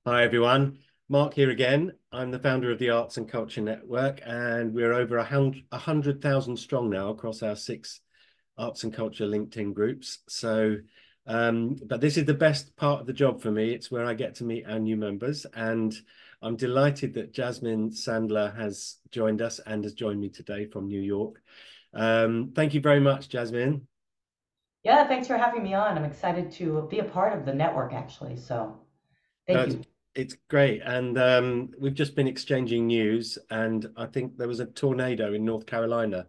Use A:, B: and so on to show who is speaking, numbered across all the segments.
A: Hi, everyone. Mark here again. I'm the founder of the Arts and Culture Network, and we're over 100,000 strong now across our 6 arts and culture LinkedIn groups. But this is the best part of the job for me. It's where I get to meet our new members, and I'm delighted that Jasmine Sandler has joined us and has joined me today from New York. Thank you very much, Jasmine.
B: Yeah, thanks for having me on. I'm excited to be a part of the network, actually. So
A: No,
B: thank
A: it's
B: you.
A: it's great, and we've just been exchanging news, and I think there was a tornado in North Carolina.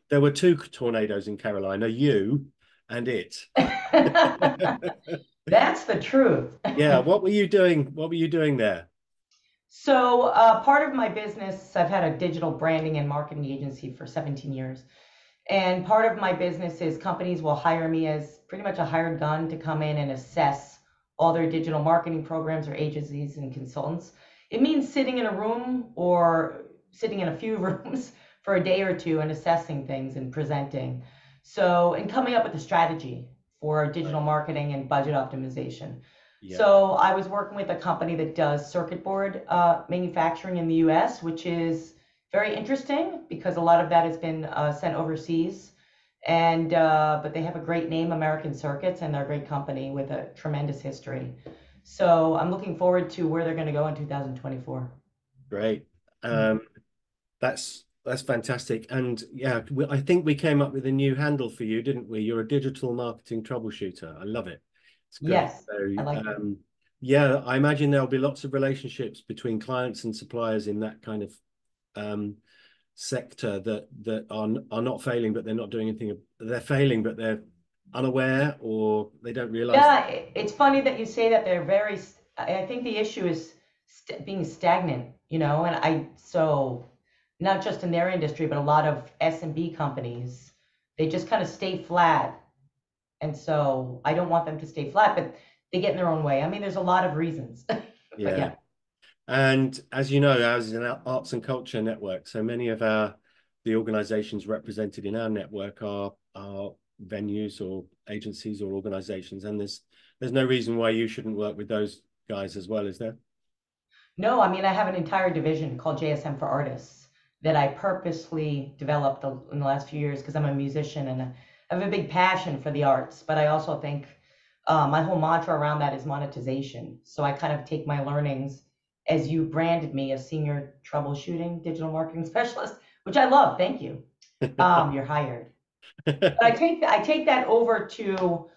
A: There were 2 tornadoes in Carolina, you and it.
B: That's the truth.
A: Yeah, what were you doing? What were you doing there?
B: So, part of my business, I've had a digital branding and marketing agency for 17 years. And part of my business is companies will hire me as pretty much a hired gun to come in and assess all their digital marketing programs or agencies and consultants. It means sitting in a room or sitting in a few rooms for a day or two and assessing things and presenting. So, and coming up with a strategy for digital
A: Right.
B: marketing and budget optimization.
A: Yeah,
B: So I was working with a company that does circuit board manufacturing in the US, which is very interesting because a lot of that has been sent overseas. And but they have a great name, American Circuits, and they're a great company with a tremendous history. So I'm looking forward to where they're going to go in 2024.
A: great. Um, that's fantastic. And yeah, I think we came up with a new handle for you, didn't we? You're a digital marketing troubleshooter. I love it. It's great.
B: Yes, I like it.
A: Yeah, I imagine there'll be lots of relationships between clients and suppliers in that kind of um, sector that are not failing, but they're not doing anything. They're failing, but they're unaware or they don't realize.
B: Yeah, it's funny that you say that. They're very. I think the issue is being stagnant, and so not just in their industry, but a lot of S&B companies, they just kind of stay flat. And so I don't want them to stay flat, but they get in their own way. I mean, there's a lot of reasons, but
A: Yeah.
B: yeah.
A: And as you know, ours is an arts and culture network. So many of the organizations represented in our network are venues or agencies or organizations. And there's no reason why you shouldn't work with those guys as well, is there?
B: No, I mean, I have an entire division called JSM for Artists that I purposely developed in the last few years because I'm a musician and I have a big passion for the arts. But I also think my whole mantra around that is monetization. So I kind of take my learnings as you branded me as senior troubleshooting digital marketing specialist, which I love. Thank you. You're hired. But I take that over to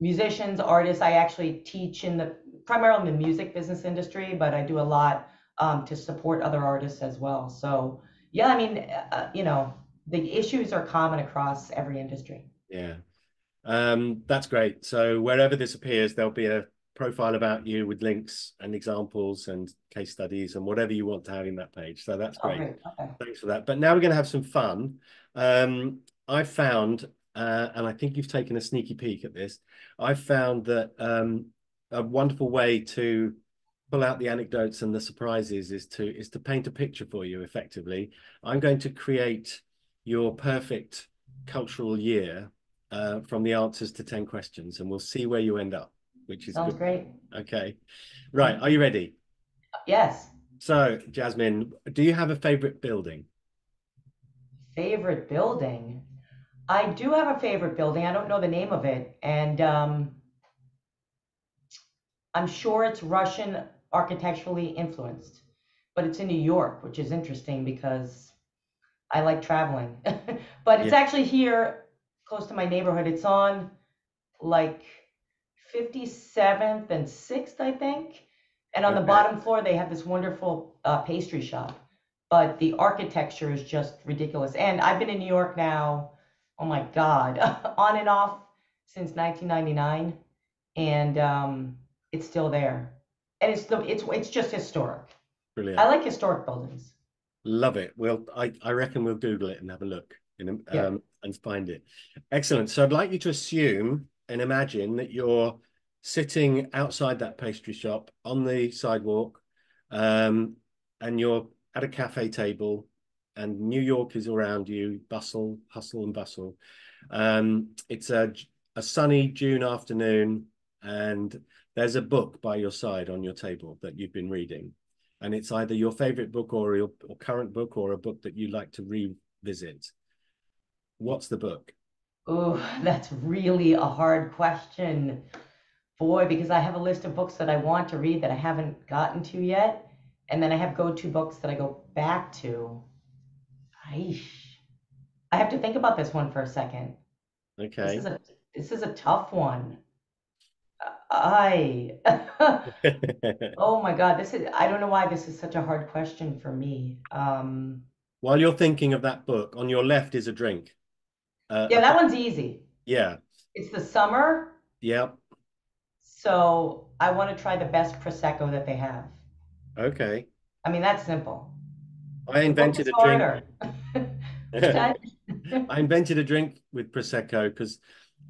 B: musicians, artists. I actually teach in the primarily in the music business industry, but I do a lot to support other artists as well. So yeah, I mean, the issues are common across every industry.
A: Yeah. That's great. So wherever this appears, there'll be a profile about you with links and examples and case studies and whatever you want to have in that page. So that's
B: Oh,
A: great.
B: great. Okay.
A: Thanks for that. But now we're going to have some fun. I found, and I think you've taken a sneaky peek at this, I found that a wonderful way to pull out the anecdotes and the surprises is to paint a picture for you effectively. I'm going to create your perfect cultural year from the answers to 10 questions, and we'll see where you end up, which is
B: Sounds
A: good.
B: great.
A: Okay. Right. Are you ready?
B: Yes.
A: So, Jasmine, do you have a favorite building?
B: Favorite building. I do have a favorite building. I don't know the name of it, and I'm sure it's Russian architecturally influenced, but it's in New York, which is interesting because I like traveling. But it's
A: Yeah.
B: actually here close to my neighborhood. It's on like 57th and 6th, I think. And on the
A: Okay.
B: bottom floor, they have this wonderful pastry shop. But the architecture is just ridiculous. And I've been in New York now, oh my God, on and off since 1999. And it's still there. And it's just historic. I
A: Brilliant.
B: like historic buildings.
A: Love it. Well, I reckon we'll Google it and have a look
B: Yeah.
A: and find it. Excellent. So I'd like you to assume and imagine that you're sitting outside that pastry shop on the sidewalk, um, and you're at a cafe table, and New York is around you, bustle, hustle, and bustle. It's a sunny June afternoon. and there's a book by your side on your table that you've been reading, and it's either your favorite book or current book or a book that you like to revisit. What's the book?
B: Oh, that's really a hard question. Boy, because I have a list of books that I want to read that I haven't gotten to yet. And then I have go-to books that I go back to. Aish. I have to think about this one for a second. This is
A: Okay.
B: a this is a tough one. I Oh my God, this is I don't know why this is such a hard question for me.
A: While you're thinking of that book, on your left is a drink.
B: Yeah, that one's easy.
A: Yeah.
B: It's the summer,
A: Yeah.
B: so I want to try the best prosecco that they have.
A: Okay.
B: I mean, that's simple.
A: I
B: The book
A: invented
B: is
A: a drink.
B: harder. What's that?
A: I invented a drink with prosecco because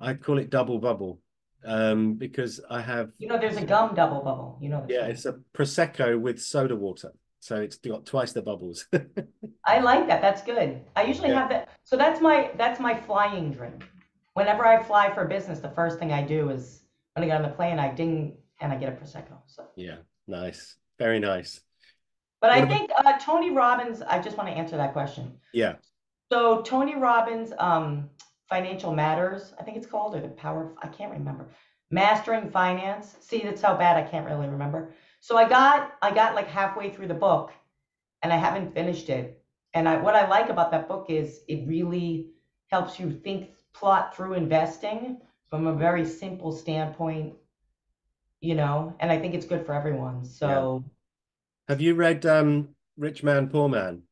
A: I call it double bubble. Because I have,
B: You know, there's a gum double bubble. You know this,
A: yeah,
B: right?
A: it's a prosecco with soda water, so it's got twice the bubbles.
B: I like that. That's good. I usually
A: Yeah.
B: have that. So that's my flying drink. Whenever I fly for business, the first thing I do is when I get on the plane, I ding and I get a prosecco. So,
A: Yeah. Nice. Very nice.
B: but
A: What
B: I
A: about?
B: think Tony Robbins. I just want to answer that question.
A: Yeah.
B: So Tony Robbins, Financial Matters, I think it's called, or the Power. I can't remember. Mastering Finance. See, that's how bad I can't really remember. So I got like halfway through the book, and I haven't finished it. And what I like about that book is it really helps you plot through investing from a very simple standpoint, and I think it's good for everyone.
A: Yeah.
B: So
A: Have you read Rich Man, Poor Man?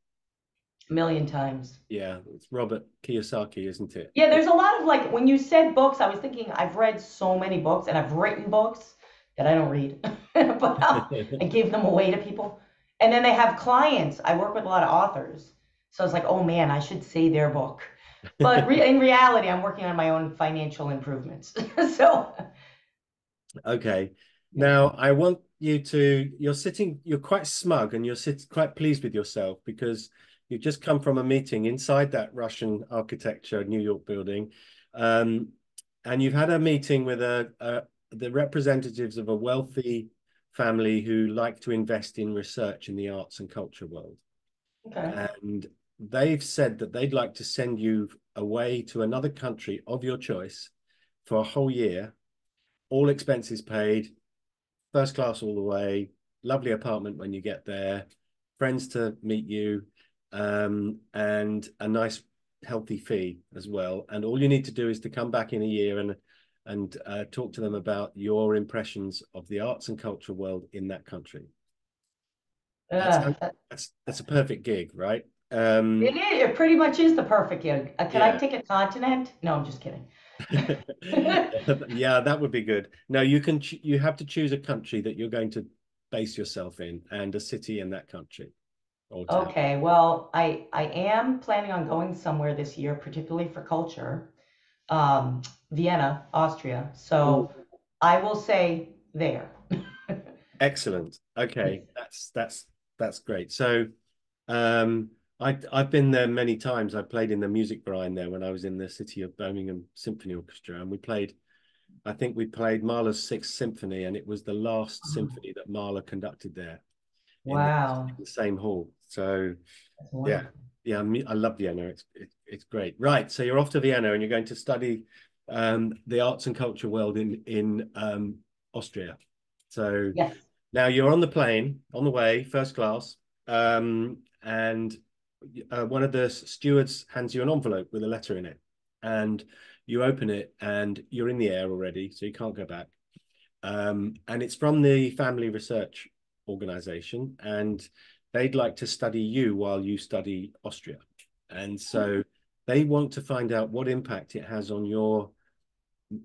B: a million times.
A: Yeah, it's Robert Kiyosaki, isn't it?
B: Yeah, there's a lot of like when you said books, I was thinking I've read so many books and I've written books that I don't read, but I give them away to people. And then they have clients. I work with a lot of authors, so it's like, oh man, I should say their book. But in reality, I'm working on my own financial improvements. So
A: Okay.
B: yeah.
A: Now I want you to, you're quite smug and quite pleased with yourself because you've just come from a meeting inside that Russian architecture New York building. Um, and you've had a meeting with the representatives of a wealthy family who like to invest in research in the arts and culture world.
B: Okay.
A: And they've said that they'd like to send you away to another country of your choice for a whole year, all expenses paid, first class all the way, lovely apartment when you get there, friends to meet you, and a nice healthy fee as well. And all you need to do is to come back in a year and talk to them about your impressions of the arts and culture world in that country. That's
B: Ugh,
A: that's a perfect gig, right?
B: it pretty much is the perfect gig. Can I
A: Yeah.
B: take a continent? No, I'm just kidding.
A: Yeah, that would be good. No, you have to choose a country that you're going to base yourself in and a city in that country or town.
B: Okay, well, I am planning on going somewhere this year, particularly for culture. Vienna, Austria.
A: Ooh,
B: So I will say there.
A: excellent.
B: Yes.
A: Okay, that's great. So um I've been there many times. I played in the music grind there when I was in the City of Birmingham Symphony Orchestra, and I think we played Mahler's Sixth Symphony, and it was the last symphony that Mahler conducted there in
B: Wow,
A: the same hall. So
B: that's
A: yeah,
B: wonderful.
A: yeah, I love Vienna. It's great. Right, so you're off to Vienna and you're going to study the arts and culture world in Austria. So
B: Yes.
A: now you're on the plane on the way, first class, and one of the stewards hands you an envelope with a letter in it, and you open it and you're in the air already, so you can't go back. And it's from the Family Research Organization, and they'd like to study you while you study Austria. And so they want to find out what impact it has on your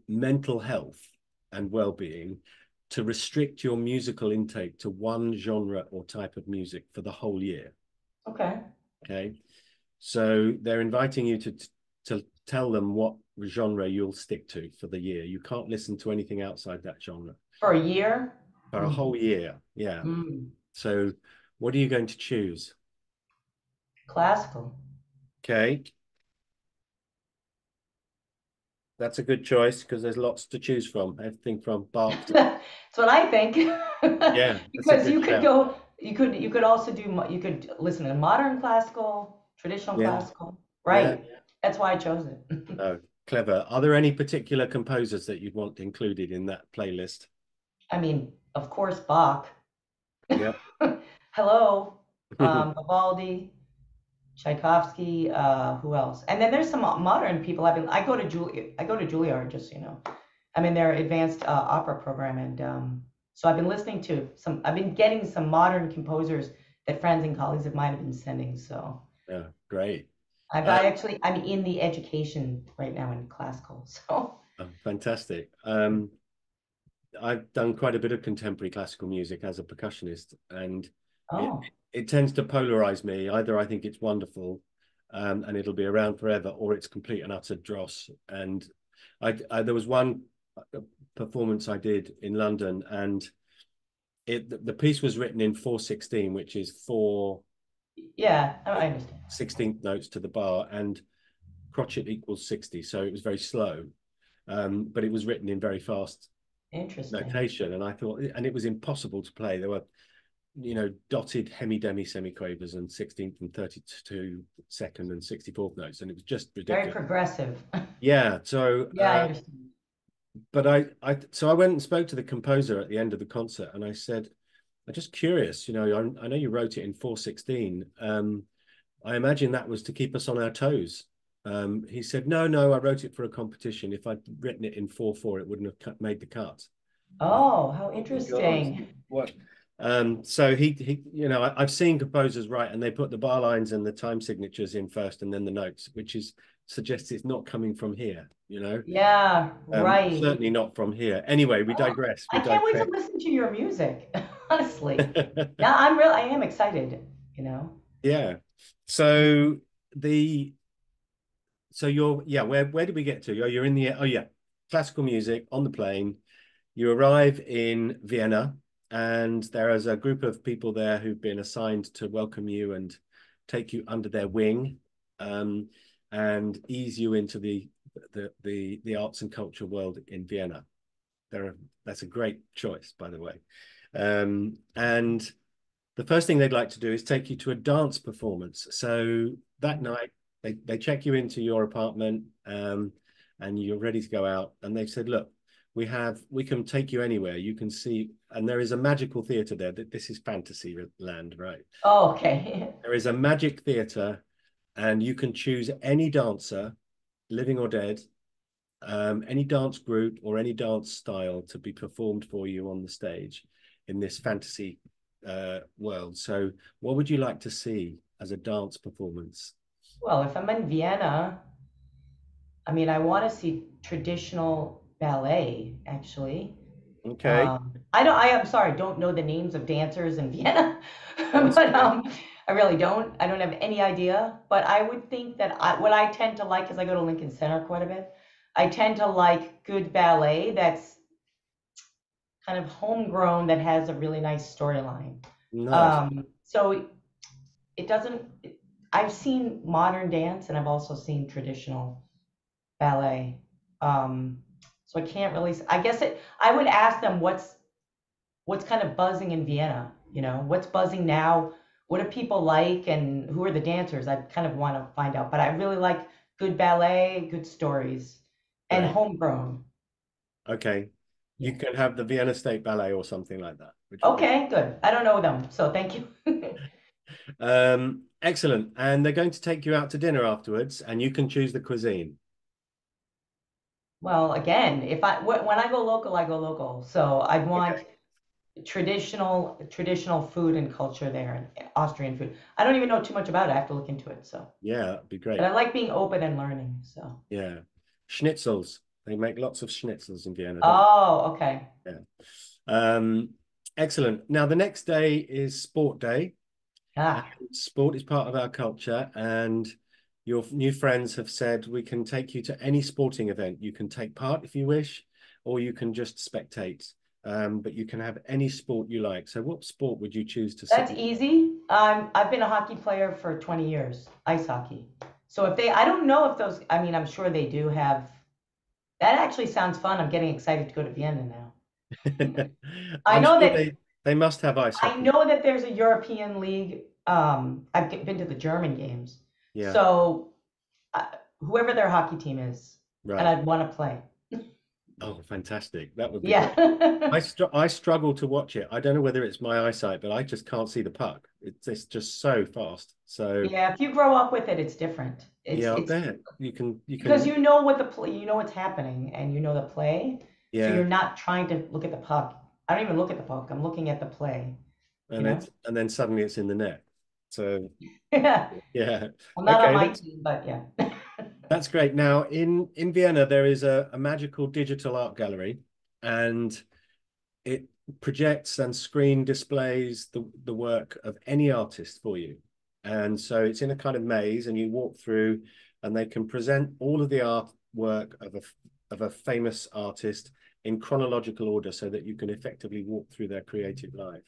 A: mental health and well-being to restrict your musical intake to one genre or type of music for the whole year.
B: Okay.
A: Okay. So they're inviting you to tell them what genre you'll stick to for the year. You can't listen to anything outside that genre
B: For a year?
A: for a
B: Mm.
A: whole year. Yeah.
B: Mm.
A: So what are you going to choose?
B: Classical.
A: Okay. That's a good choice because there's lots to choose from. Everything from Bach to,
B: That's what I think.
A: yeah, that's a
B: Because
A: good
B: you could
A: shout.
B: go, you could also do, you could listen to modern classical, traditional
A: Yeah,
B: classical,
A: yeah.
B: right? That's why I chose it.
A: Oh, clever. Are there any particular composers that you'd want included in that playlist?
B: I mean, of course, Bach.
A: Yeah.
B: Hello, Vivaldi, Tchaikovsky, who else? And then there's some modern people. I go to Juilliard, just so you know. I'm in their advanced opera program, and so I've been listening to some. I've been getting some modern composers that friends and colleagues of mine have been sending. So
A: Yeah, great.
B: I actually I'm in the education right now in classical. So
A: Oh, fantastic. I've done quite a bit of contemporary classical music as a percussionist, and it
B: oh
A: it tends to polarize me. Either I think it's wonderful, and it'll be around forever, or it's complete and utter dross. And there was one performance I did in London, and the piece was written in 4/16, which is four
B: yeah, I understand.
A: 16th notes to the bar, and crotchet equals 60, so it was very slow. But it was written in very fast
B: Interesting.
A: notation, and I thought, and it was impossible to play. There were, dotted hemi-demi semiquavers and 16th and 32 second and 64th notes, and it was just
B: Very
A: ridiculous.
B: progressive.
A: Yeah. So,
B: Yeah, I understand.
A: but so I went and spoke to the composer at the end of the concert, and I said, I'm just curious. I know you wrote it in 4/16. I imagine that was to keep us on our toes. He said, no, no, I wrote it for a competition. If I'd written it in 4/4, it wouldn't have made the cut. And I thought,
B: Oh, how
A: oh my God,
B: interesting.
A: what? So I've seen composers write and they put the bar lines and the time signatures in first and then the notes, which suggests it's not coming from here.
B: Yeah, right.
A: Certainly not from here. Anyway, we
B: Oh,
A: digress. We
B: I can't wait to
A: digress.
B: listen to your music, honestly. Yeah, I am excited, you know.
A: Yeah. So the you're yeah, where did we get to? You're in the yeah, classical music on the plane. You arrive in Vienna, and there is a group of people there who've been assigned to welcome you and take you under their wing, um, and ease you into the arts and culture world in Vienna. That's a great choice, by the way. And the first thing they'd like to do is take you to a dance performance. So that night, they check you into your apartment, and you're ready to go out. And they've said, look, we can take you anywhere. You can see, and there is a magical theater there. This is fantasy land, right?
B: Oh, okay.
A: There is a magic theater, and you can choose any dancer, living or dead, any dance group or any dance style to be performed for you on the stage in this fantasy world. So, what would you like to see as a dance performance?
B: Well, if I'm in Vienna, I mean, I want to see traditional ballet, actually.
A: Okay,
B: I am sorry, don't know the names of dancers in Vienna,
A: that's
B: but
A: okay.
B: I really don't. I don't have any idea. But I would think that what I tend to like, because I go to Lincoln Center quite a bit, I tend to like good ballet that's kind of homegrown that has a really nice storyline.
A: Nice.
B: So it doesn't. I've seen modern dance and I've also seen traditional ballet. Um, so I can't really. I guess it. I would ask them what's kind of buzzing in Vienna. You know, what's buzzing now? What do people like, and who are the dancers? I kind of want to find out. But I really like good ballet, good stories, and
A: Great.
B: homegrown.
A: Okay. You
B: Yeah.
A: can have the Vienna State Ballet or something like that, which would be
B: Okay, good. I don't know them, so thank you.
A: excellent. And they're going to take you out to dinner afterwards, and you can choose the cuisine.
B: Well, again, if when I go local, I go local. So I want
A: Okay.
B: traditional food and culture there, and Austrian food. I don't even know too much about it. I have to look into it. So,
A: Yeah, that'd be
B: but I
A: great.
B: like being open and learning. So,
A: Yeah. Schnitzels. They make lots of schnitzels in Vienna, don't
B: oh, okay.
A: they? Yeah. Um, excellent. Now, the next day is sport day. And
B: Ah,
A: sport is part of our culture, and your new friends have said we can take you to any sporting event. You can take part if you wish, or you can just spectate. But you can have any sport you like. So, what sport would you choose to
B: that's
A: sit?
B: easy. I've been a hockey player for 20 years, ice hockey. So if they, I don't know if those. I mean, I'm sure they do have. That actually sounds fun. I'm getting excited to go to Vienna now. I
A: I'm
B: know
A: sure
B: that
A: they must have ice
B: I
A: hockey.
B: know that there's a European league. I've been to the German games,
A: Yeah,
B: so whoever their hockey team is, and
A: right.
B: I'd want to play.
A: Oh, fantastic. That would be
B: Yeah.
A: great. I struggle to watch it. I don't know whether it's my eyesight, but I just can't see the puck. It's just so fast. So
B: Yeah, if you grow up with it, it's different.
A: yeah, I
B: It's
A: bet you
B: because
A: can
B: you know what the play, you know what's happening, and you know the play, so
A: yeah,
B: you're not trying to look at the puck. I don't even look at the puck. I'm looking at the play. You know.
A: and then suddenly it's in the net. So
B: Yeah.
A: yeah.
B: I'm not on
A: Okay,
B: my team, but yeah.
A: that's great. Now in Vienna there is a magical digital art gallery, and it projects and screen displays the work of any artist for you. And so it's in a kind of maze, and you walk through, and they can present all of the artwork of a famous artist in chronological order so that you can effectively walk through their creative life.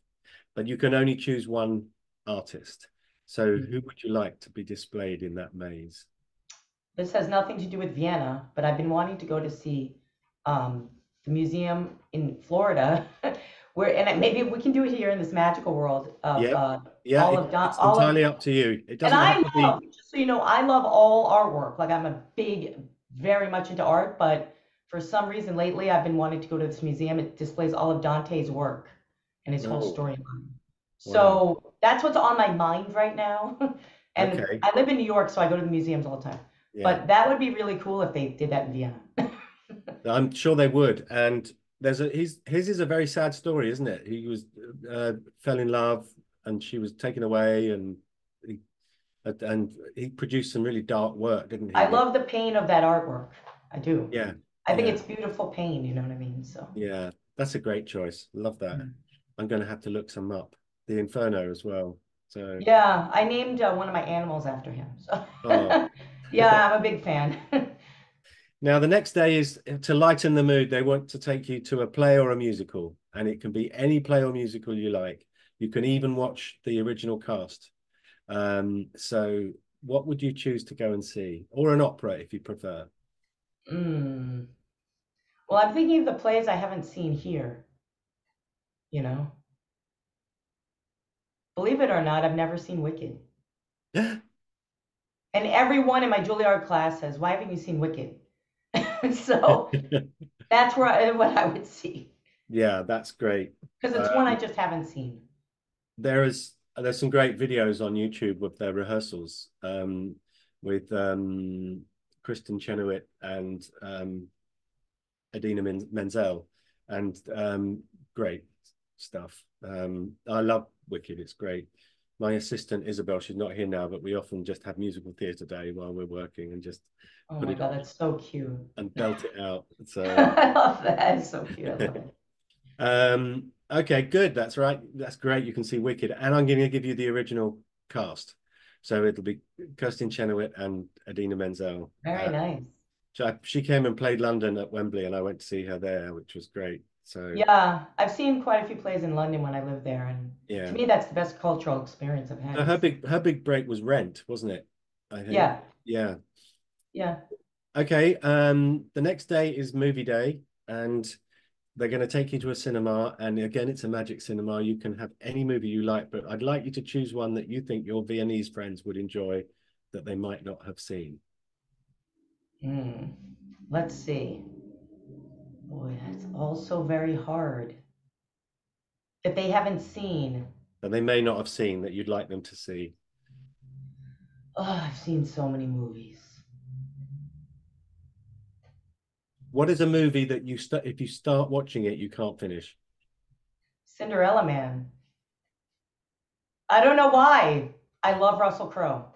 A: But you can only choose one artist. So who would you like to be displayed in that maze?
B: This has nothing to do with Vienna, but I've been wanting to go to see the museum in Florida, where and maybe we can do it here in this magical world of
A: Yep. Yeah, it's
B: All of
A: entirely up to you. It
B: and
A: doesn't
B: I
A: have to
B: love,
A: be.
B: just so you know, I love all artwork. Like I'm a big, very much into art, but for some reason lately I've been wanting to go to this museum. It displays all of Dante's work and his whole
A: Oh,
B: storyline.
A: wow.
B: So that's what's on my mind right now. And
A: Okay.
B: I live in New York, so I go to the museums all the time.
A: Yeah.
B: But that would be really cool if they did that in Vienna.
A: I'm sure they would. And there's a his is a very sad story, isn't it? He was fell in love, and she was taken away, and he produced some really dark work, didn't he?
B: I
A: With
B: love the pain of that artwork. I do.
A: yeah,
B: I think
A: yeah,
B: it's beautiful pain, you know what I mean? So,
A: yeah. That's a great choice. Love that.
B: mm.
A: I'm going to have to look some up. The Inferno as well. So,
B: Yeah, I named one of my animals after him. So,
A: oh.
B: yeah, I'm a big fan.
A: Now the next day is to lighten the mood. They want to take you to a play or a musical, and it can be any play or musical you like. You can even watch the original cast. So what would you choose to go and see? Or an opera if you prefer.
B: Mm. Well, I'm thinking of the plays I haven't seen here, you know. Believe it or not, I've never seen Wicked. And everyone in my Juilliard class says, "Why haven't you seen Wicked?" So that's what I would see
A: Yeah, that's great.
B: because it's one I
A: Um,
B: just haven't seen.
A: there's some great videos on YouTube with their rehearsals with Kristen Chenoweth and Adina Menzel, and great stuff. I love Wicked. It's great. My assistant Isabel, she's not here now, but we often just have musical theatre day while we're working and just
B: Oh
A: put
B: my
A: it
B: God,
A: on
B: that's so cute.
A: and belt it out. So
B: I love that. It's so cute. I love it.
A: okay, good. That's right. That's great. You can see Wicked, and I'm going to give you the original cast. So it'll be Kirsten Chenoweth and Adina Menzel.
B: Very nice.
A: She came and played London at Wembley, and I went to see her there, which was great. So
B: Yeah, I've seen quite a few plays in London when I lived there, and to
A: yeah,
B: me, that's the best cultural experience I've had. Is
A: her big break was Rent, wasn't it? I think.
B: yeah,
A: Yeah.
B: yeah.
A: Okay. The next day is movie day, and they're going to take you to a cinema. And again, it's a magic cinema. You can have any movie you like, but I'd like you to choose one that you think your Viennese friends would enjoy that they might not have seen.
B: Hmm. Let's see. Boy, that's also very hard. That they haven't seen.
A: That they may not have seen that you'd like them to see.
B: Oh, I've seen so many movies.
A: What is a movie that if you start watching it, you can't finish?
B: Cinderella Man. I don't know why. I love Russell Crowe.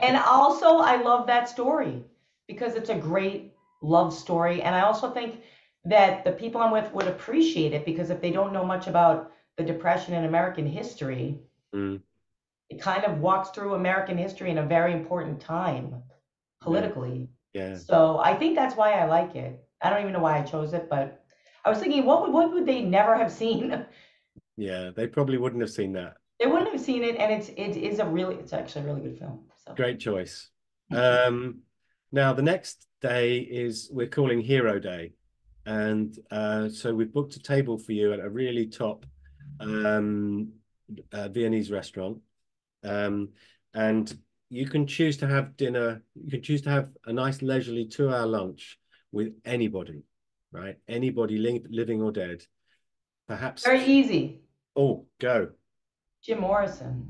B: And also, I love that story because it's a great love story. And I also think that the people I'm with would appreciate it because if they don't know much about the Depression in American history,
A: Mm,
B: it kind of walks through American history in a very important time
A: yeah,
B: politically.
A: yeah,
B: So I think that's why I like it. I don't even know why I chose it, but I was thinking, what would they never have seen?
A: yeah. They probably wouldn't have seen that.
B: They wouldn't have seen it, and it's actually a really good film. So
A: Great choice.
B: thank you.
A: Now the next day is we're calling Hero Day. And so we've booked a table for you at a really top um, Viennese restaurant. Um, and you can choose to have dinner. You can choose to have a nice leisurely 2-hour lunch with anybody, right? Anybody living or dead. Perhaps.
B: Very easy.
A: Oh, go.
B: Jim Morrison.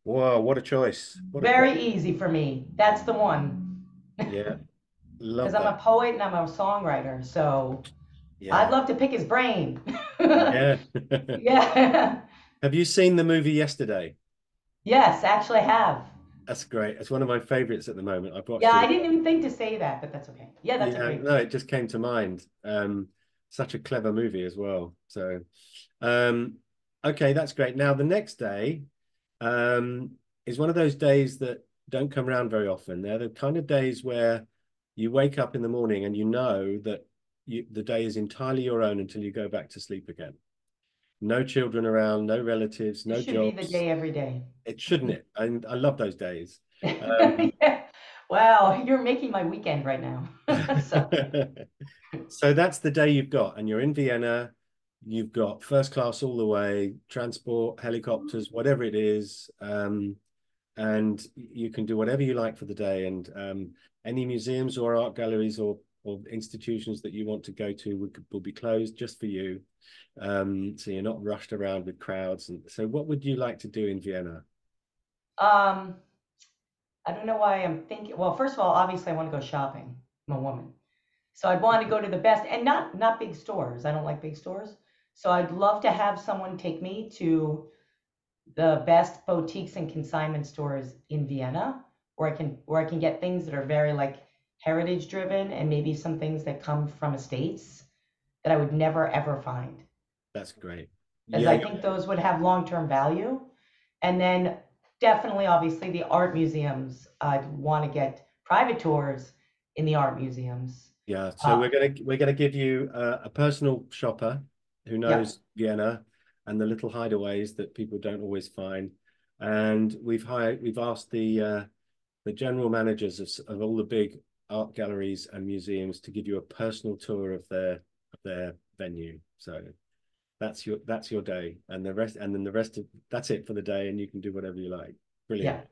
A: Wow, what a choice. What a great.
B: Very easy for me. That's the one.
A: Yeah,
B: Because
A: love
B: I'm
A: that.
B: a poet and I'm a songwriter, so I'd
A: Yeah.
B: love to pick his brain.
A: Yeah.
B: Yeah.
A: Have you seen the movie Yesterday?
B: Yes, actually I have.
A: That's great. It's one of my favorites at the moment. I've
B: Yeah,
A: watched
B: I
A: it.
B: didn't even think to say that, but that's okay. Yeah, that's a
A: Yeah,
B: great.
A: no, it just came to mind. Such a clever movie as well. So, um, okay, that's great. Now, the next day, um, is one of those days that don't come around very often. They're the kind of days where you wake up in the morning and you know that the day is entirely your own until you go back to sleep again. No children around, no relatives,
B: This
A: no
B: should be the
A: jobs.
B: day every day.
A: It shouldn't it? And I love those days. Um,
B: Yeah. Wow, you're making my weekend right now. So,
A: so that's the day you've got, and you're in Vienna. You've got first class all the way, transport, helicopters, whatever it is, and you can do whatever you like for the day. And any museums or art galleries or institutions that you want to go to will be closed just for you. So you're not rushed around with crowds. And so, what would you like to do in Vienna?
B: um, I don't know why I'm thinking. Well, first of all, obviously I want to go shopping. I'm a woman. So I'd want to go to the best and not big stores. I don't like big stores. So I'd love to have someone take me to the best boutiques and consignment stores in Vienna where I can get things that are very like heritage driven and maybe some things that come from estates that I would never ever find.
A: That's great.
B: As
A: Yeah,
B: I think those would have long-term value. And then definitely obviously the art museums. I'd want to get private tours in the art museums.
A: yeah. So
B: Uh,
A: we're gonna give you a personal shopper who
B: yeah,
A: knows Vienna and the little hideaways that people don't always find. And we've asked the general managers of all the big art galleries and museums to give you a personal tour of their venue. So that's your day, and the rest of that's it for the day, and you can do whatever you like. Brilliant.
B: yeah.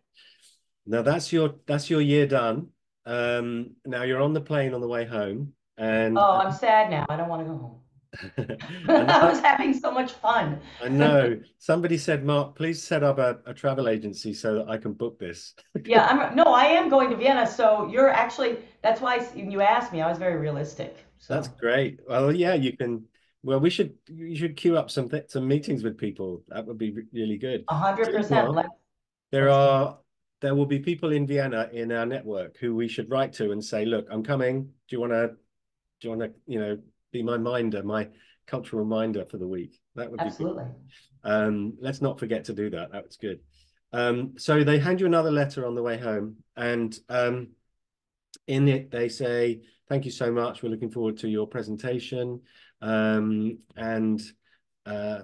A: Now that's your year done. Now you're on the plane on the way home, and
B: Oh, I'm sad now. I don't want to go home.
A: I
B: I
A: know,
B: was having so much fun.
A: I know. Somebody said, Mark, please set up a travel agency so that I can book this.
B: Yeah, no, I am going to Vienna. So you're actually, that's why you asked me, I was very realistic.
A: That's
B: So
A: great. Well, yeah, you can. Well, you should queue up some meetings with people. That would be really good. Tell you
B: 100%.
A: what, there
B: Let's do it.
A: are there will be people in Vienna in our network who we should write to and say, look, I'm coming. Do you want to be my minder, my cultural minder for the week? That would be good.
B: Absolutely.
A: Let's not forget to do that. That was good. So they hand you another letter on the way home, and in it they say, thank you so much. We're looking forward to your presentation. Um, and uh,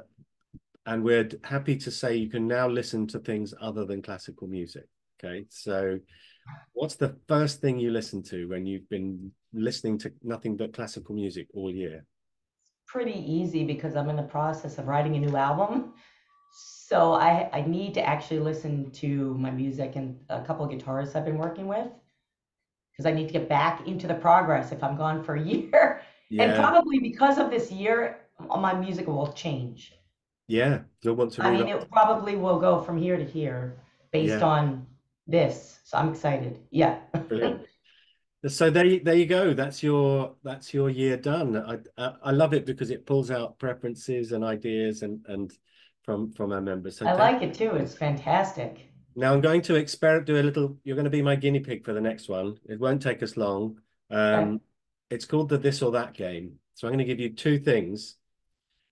A: and we're happy to say you can now listen to things other than classical music. Okay, so what's the first thing you listen to when you've been listening to nothing but classical music all year?
B: Pretty easy because I'm in the process of writing a new album. So I need to actually listen to my music and a couple of guitarists I've been working with because I need to get back into the progress if I'm gone for a year. And
A: Yeah,
B: probably because of this year, my music will change.
A: yeah, you'll want to
B: I mean,
A: rewrite.
B: it probably will go from here to here based
A: Yeah,
B: on this. So I'm excited. Yeah.
A: brilliant. So there you go. That's your year done. I love it because it pulls out preferences and ideas and from our members. So
B: I
A: thank.
B: like it too. It's fantastic.
A: Now I'm going to do a little. You're going to be my guinea pig for the next one. It won't take us long.
B: Okay.
A: It's called the this or that game. So I'm going to give you two things,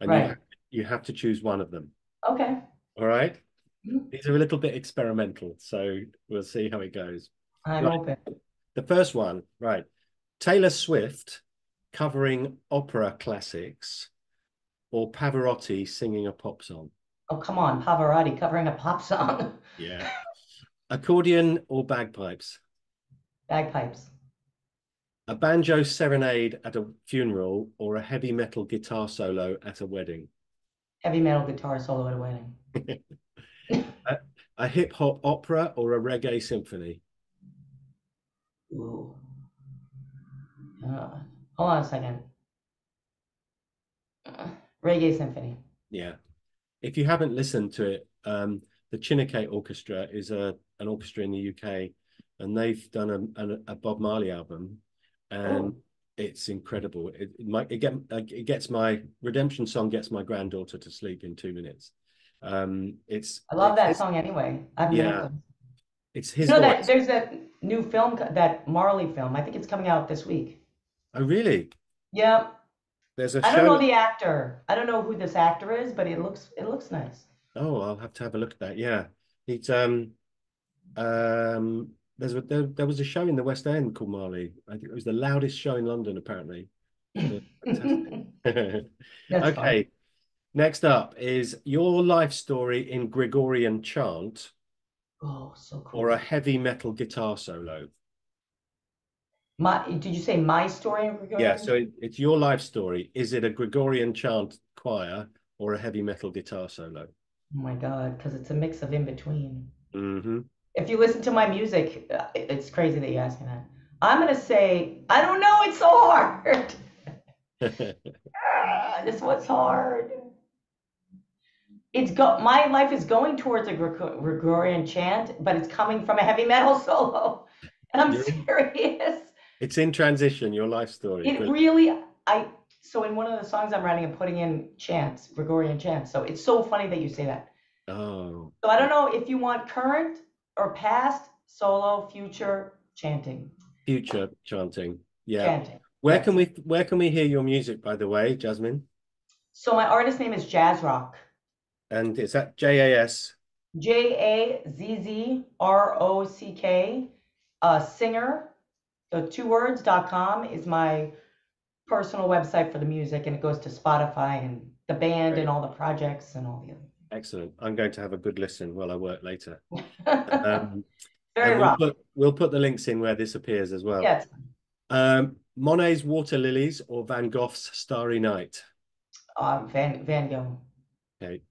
A: and
B: Right.
A: you have to choose one of them.
B: Okay.
A: All right?
B: Mhm.
A: These are a little bit experimental, so we'll see how it goes.
B: I'm
A: Right.
B: open.
A: The first one, right. Taylor Swift covering opera classics or Pavarotti singing a pop song.
B: Oh, come on. Pavarotti covering a pop song.
A: Yeah. Accordion or bagpipes.
B: Bagpipes.
A: A banjo serenade at a funeral or a heavy metal guitar solo at a wedding?
B: Heavy metal guitar solo at a wedding.
A: A, a hip hop opera or a reggae symphony?
B: Ooh. Hold on a second. Reggae symphony.
A: Yeah. If you haven't listened to it, the Chineke Orchestra is an orchestra in the UK, and they've done a Bob Marley album, and
B: Oh,
A: it's incredible. It gets my Redemption Song gets my granddaughter to sleep in 2 minutes. It's
B: I love
A: it's
B: that
A: his,
B: song anyway. I'm gonna have
A: yeah,
B: to.
A: it's
B: You
A: his
B: know that
A: voice.
B: there's that new film, that Marley film. I think it's coming out this week.
A: Oh, really?
B: Yeah.
A: There's a
B: I don't
A: show.
B: know the actor. I don't know who this actor is, but it looks nice.
A: Oh, I'll have to have a look at that. Yeah, it's there was a show in the West End called Marley. I think it was the loudest show in London, apparently. Fantastic.
B: That's fun.
A: Okay, next up is your life story in Gregorian chant
B: Oh, so
A: or a
B: cool.
A: heavy metal guitar solo.
B: Did you say my story in
A: Yeah,
B: Gregorian?
A: so it's your life story. Is it a Gregorian chant choir or a heavy metal guitar solo?
B: Oh my God, because it's a mix of in between.
A: Hmm.
B: If you listen to my music, it's crazy that you asked me that. I'm gonna say, I don't know, it's so hard. This one's hard. My life is going towards a Gregorian chant, but it's coming from a heavy metal solo. And I'm
A: You're in,
B: serious.
A: it's in transition, your life story.
B: It
A: Brilliant.
B: really, I, so in one of the songs I'm writing, I'm putting in chants, Gregorian chants. So it's so funny that you say that.
A: Oh,
B: So I don't know if you want current or past, solo, future, chanting.
A: future chanting. Yeah.
B: Chanting. Yes.
A: Where can we hear your music, by the way, Jasmine?
B: So my artist name is Jazz Rock.
A: And it's at JAS.
B: JAZZROCK. Singer. So 2words.com is my personal website for the music, and it goes to Spotify and the band and
A: Great.
B: all the projects and all the
A: Excellent. I'm going to have a good listen while I work later.
B: other.
A: Um,
B: Very
A: and
B: rock.
A: we'll put the links in where this appears as well.
B: Yes.
A: Monet's Water Lilies or Van Gogh's Starry Night.
B: Van Gogh.
A: Okay.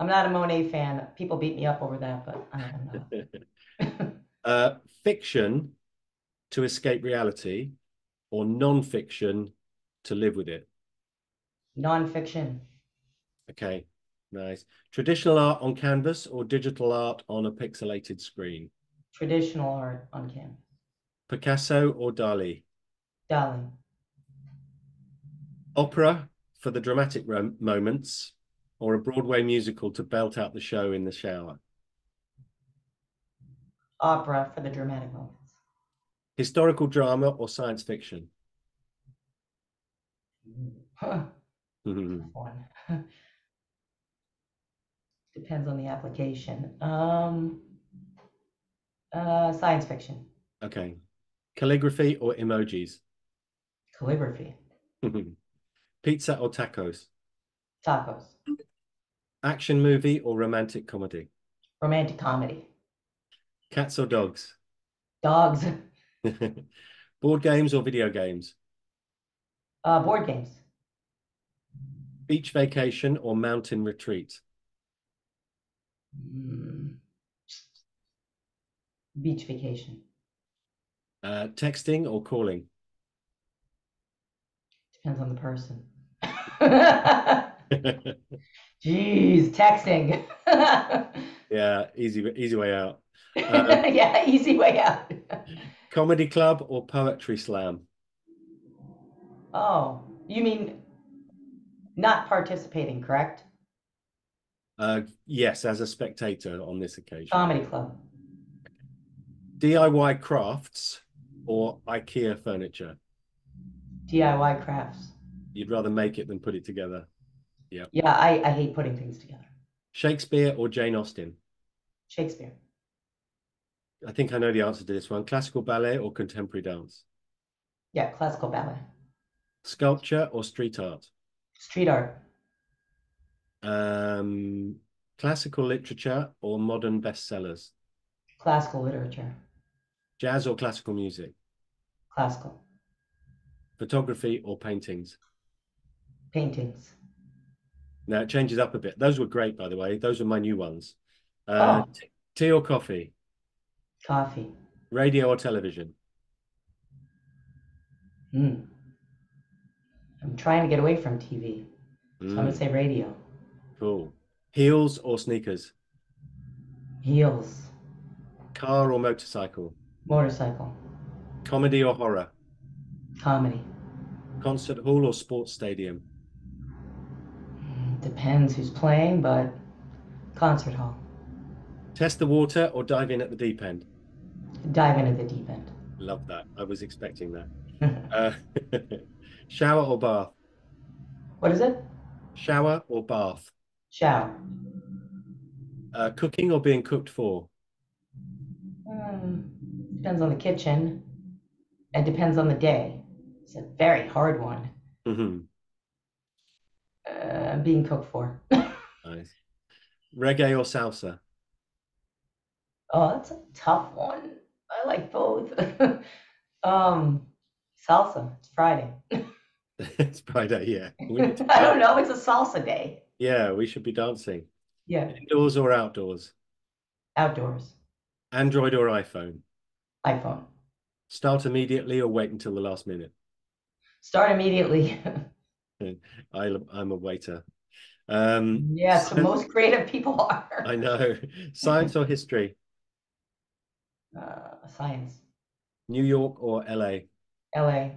B: I'm not a Monet fan. People beat me up over that, but I am not.
A: Fiction to escape reality or non-fiction to live with it.
B: Nonfiction.
A: Okay, nice. Traditional art on canvas or digital art on a pixelated screen.
B: Traditional art on canvas.
A: Picasso or Dali.
B: Darling.
A: Opera for the dramatic moments or a Broadway musical to belt out the show in the shower.
B: Opera for the dramatic moments.
A: Historical drama or science fiction.
B: Huh.
A: Mhm.
B: One. Depends on the application. Science fiction.
A: Okay. Calligraphy or emojis.
B: Calligraphy.
A: Pizza or tacos.
B: Tacos.
A: Action movie or romantic comedy.
B: Romantic comedy.
A: Cats or dogs.
B: Dogs.
A: Board games or video games.
B: Board games.
A: Beach vacation or mountain retreat.
B: Mm, beach vacation.
A: Texting or calling.
B: Depends on the person. Jeez, texting.
A: Yeah, easy way out.
B: Yeah, easy way out.
A: Comedy club or poetry slam.
B: Oh, you mean not participating, correct?
A: Yes, as a spectator on this occasion.
B: Comedy club.
A: DIY crafts or IKEA furniture.
B: DIY crafts.
A: You'd rather make it than put it together. Yeah.
B: Yeah, I hate putting things together.
A: Shakespeare or Jane Austen.
B: Shakespeare.
A: I think I know the answer to this one. Classical ballet or contemporary dance.
B: Yeah, classical ballet.
A: Sculpture or street art.
B: Street art.
A: Um, Classical literature or modern bestsellers.
B: Classical literature.
A: Jazz or classical music.
B: Classical.
A: Photography or paintings?
B: Paintings.
A: Now it changes up a bit. Those were great, by the way. Those are my new ones.
B: Oh,
A: Tea or coffee?
B: coffee.
A: Radio or television?
B: Hmm. I'm trying to get away from TV, so I'm gonna
A: Mm,
B: say radio.
A: cool. Heels or sneakers?
B: Heels.
A: Car or motorcycle?
B: Motorcycle.
A: Comedy or horror?
B: Comedy.
A: Concert hall or sports stadium?
B: Depends who's playing, but concert hall.
A: Test the water or dive in at the deep end?
B: Dive into the deep end.
A: Love that. I was expecting that. Uh, shower or bath?
B: What is it?
A: Shower or bath?
B: Shower.
A: Cooking or being cooked for?
B: Depends on the kitchen and depends on the day. It's a very hard one.
A: Mm-hmm.
B: Being cooked for.
A: Nice. Reggae or salsa?
B: Oh, that's a tough one. I like both. Salsa. It's Friday.
A: It's Friday, yeah. We need to
B: I don't
A: dance.
B: know. It's a salsa day.
A: Yeah, we should be dancing.
B: Yeah.
A: Indoors or outdoors?
B: Outdoors.
A: Android or iPhone?
B: iPhone.
A: Start immediately or wait until the last minute?
B: Start immediately.
A: I'm a waiter.
B: Yes, the most creative people are.
A: I know. Science or history?
B: Science.
A: New York or LA?
B: LA.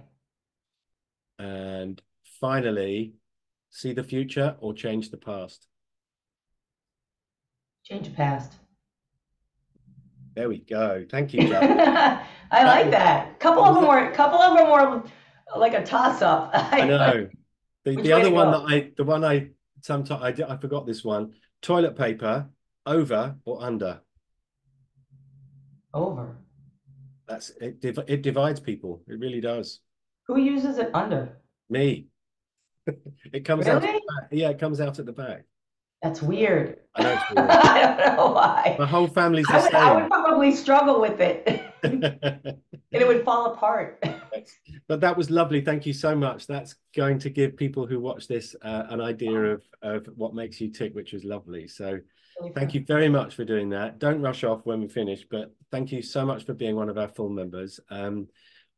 A: And finally, see the future or change the past?
B: Change the past.
A: There we go. Thank you, Jack.
B: I like that. Couple of them were like a toss up.
A: I know.
B: Which
A: The
B: way
A: other
B: to
A: one
B: go?
A: the one I sometimes I forgot this one. Toilet paper, over or under?
B: Over.
A: That's it. It divides people. It really does.
B: Who uses it under?
A: Me. It comes out at
B: Really?
A: the back. Yeah, it comes out at the back.
B: That's weird.
A: I know it's weird.
B: I don't know why.
A: My whole family's the
B: I would
A: same.
B: probably struggle with it. And it would fall apart.
A: But that was lovely. Thank you so much. That's going to give people who watch this an idea of what makes you tick, which was lovely. So
B: Really
A: thank
B: fun.
A: you very much for doing that. Don't rush off when we finish, but thank you so much for being one of our full members.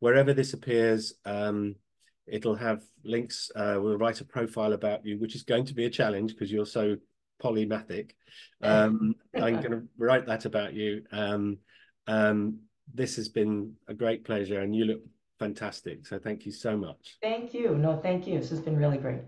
A: Wherever this appears, it'll have links. We'll write a profile about you, which is going to be a challenge because you're so polymathic. I'm going to write that about you. This has been a great pleasure and you look fantastic. So thank you so much.
B: Thank you. No, thank you. This has been really great.